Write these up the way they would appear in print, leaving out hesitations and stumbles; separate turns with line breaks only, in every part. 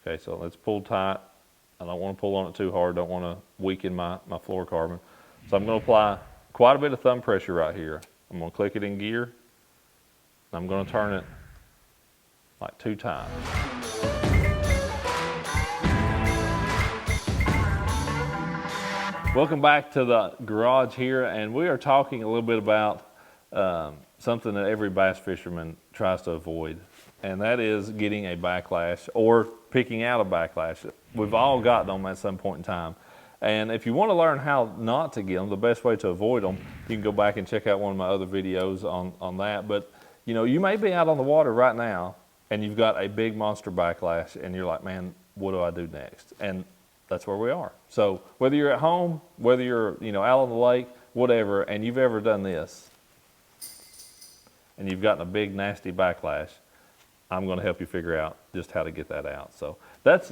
Okay, so it's pulled tight. I don't want to pull on it too hard. Don't want to weaken my fluorocarbon. So I'm going to apply quite a bit of thumb pressure right here. I'm going to click it in gear. I'm going to turn it like 2 times. Welcome back to the garage here, and we are talking a little bit about something that every bass fisherman tries to avoid, and that is getting a backlash or picking out a backlash. We've all gotten them at some point in time. And if you want to learn how not to get them, the best way to avoid them, you can go back and check out one of my other videos on that. But you know, you may be out on the water right now and you've got a big monster backlash and you're like, man, what do I do next? And that's where we are. So whether you're at home, whether you're out on the lake, whatever, and you've ever done this and you've gotten a big nasty backlash, I'm going to help you figure out just how to get that out. So that's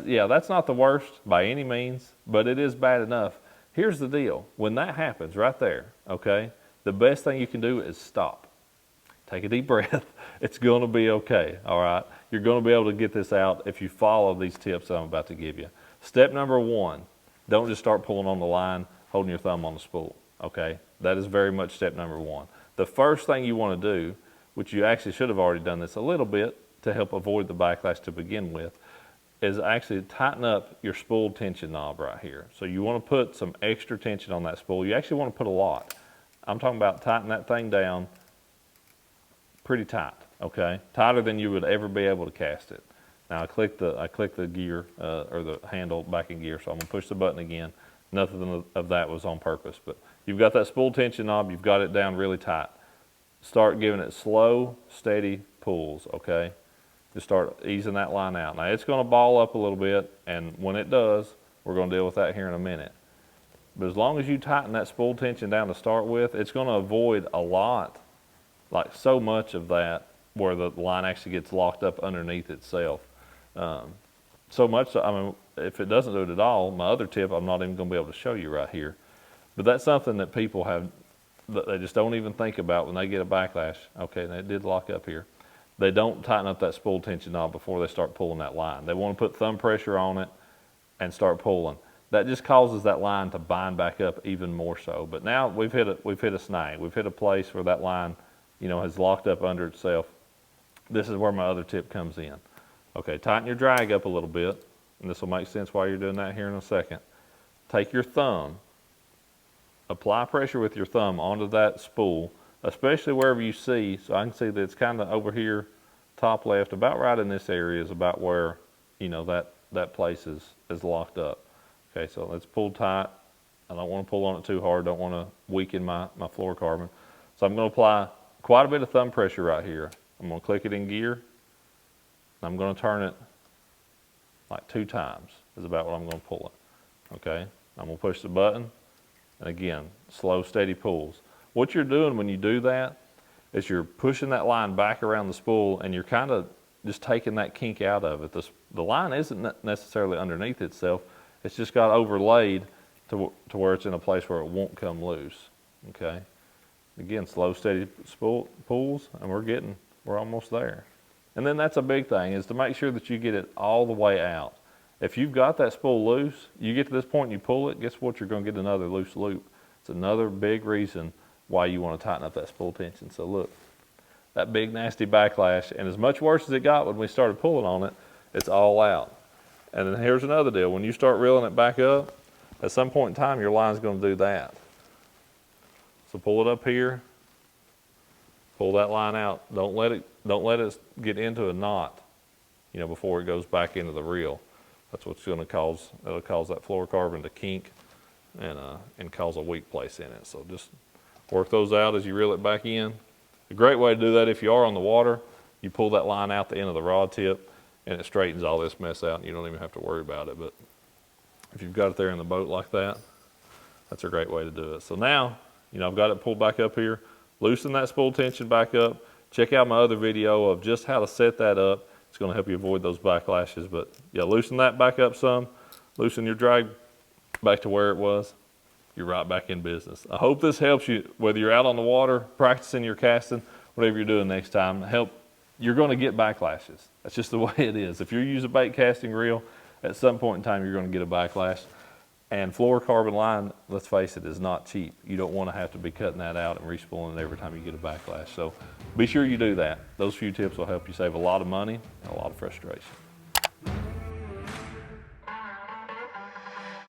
not the worst by any means, but it is bad enough. Here's the deal. When that happens right there, okay, the best thing you can do is stop. Take a deep breath. It's going to be okay, all right? You're going to be able to get this out if you follow these tips that I'm about to give you. Step number 1, don't just start pulling on the line, holding your thumb on the spool, okay? That is very much step number 1. The first thing you want to do, which you actually should have already done this a little bit to help avoid the backlash to begin with, is actually tighten up your spool tension knob right here. So you want to put some extra tension on that spool. You actually want to put a lot. I'm talking about tighten that thing down pretty tight, okay? Tighter than you would ever be able to cast it. Now I click the gear or the handle back in gear, so I'm gonna push the button again. Nothing of that was on purpose, but you've got that spool tension knob, you've got it down really tight. Start giving it slow, steady pulls, okay? Just start easing that line out. Now it's gonna ball up a little bit, and when it does, we're gonna deal with that here in a minute. But as long as you tighten that spool tension down to start with, it's gonna avoid a lot, like so much of that, where the line actually gets locked up underneath itself. So much, I mean, if it doesn't do it at all, my other tip, I'm not even gonna be able to show you right here. But that's something that people have, that they just don't even think about when they get a backlash. Okay, and it did lock up here. They don't tighten up that spool tension knob before they start pulling that line. They want to put thumb pressure on it and start pulling. That just causes that line to bind back up even more so. But now we've hit a snag. We've hit a place where that line, has locked up under itself. This is where my other tip comes in. Okay, tighten your drag up a little bit, and this will make sense why you're doing that here in a second. Take your thumb, apply pressure with your thumb onto that spool, especially wherever you see. So I can see that it's kind of over here, top left, about right in this area is about where, that place is locked up. Okay, so let's pull tight. I don't want to pull on it too hard. Don't want to weaken my fluorocarbon. So I'm going to apply quite a bit of thumb pressure right here. I'm going to click it in gear. I'm going to turn it like 2 times is about what I'm going to pull it. Okay, I'm going to push the button, and again, slow, steady pulls. What you're doing when you do that is you're pushing that line back around the spool, and you're kind of just taking that kink out of it. The line isn't necessarily underneath itself. It's just got overlaid to where it's in a place where it won't come loose. Okay, again, slow, steady pulls, and we're almost there. And then that's a big thing, is to make sure that you get it all the way out. If you've got that spool loose, you get to this point and you pull it, guess what? You're going to get another loose loop. It's another big reason why you want to tighten up that spool tension. So look, that big nasty backlash, and as much worse as it got when we started pulling on it, it's all out. And then here's another deal. When you start reeling it back up, at some point in time, your line's going to do that. So pull it up here, pull that line out. Don't let it get into a knot, before it goes back into the reel. That's what's going to cause, that'll cause that fluorocarbon to kink and cause a weak place in it. So just work those out as you reel it back in. A great way to do that, if you are on the water, you pull that line out the end of the rod tip, and it straightens all this mess out, and you don't even have to worry about it. But if you've got it there in the boat like that, that's a great way to do it. So now, I've got it pulled back up here. Loosen that spool tension back up. Check out my other video of just how to set that up. It's going to help you avoid those backlashes. But yeah, loosen that back up some. Loosen your drag back to where it was. You're right back in business. I hope this helps you, whether you're out on the water, practicing your casting, whatever you're doing next time. You're going to get backlashes. That's just the way it is. If you use a bait casting reel, at some point in time you're going to get a backlash. And fluorocarbon line, let's face it, is not cheap. You don't want to have to be cutting that out and respooling it every time you get a backlash. So be sure you do that. Those few tips will help you save a lot of money and a lot of frustration.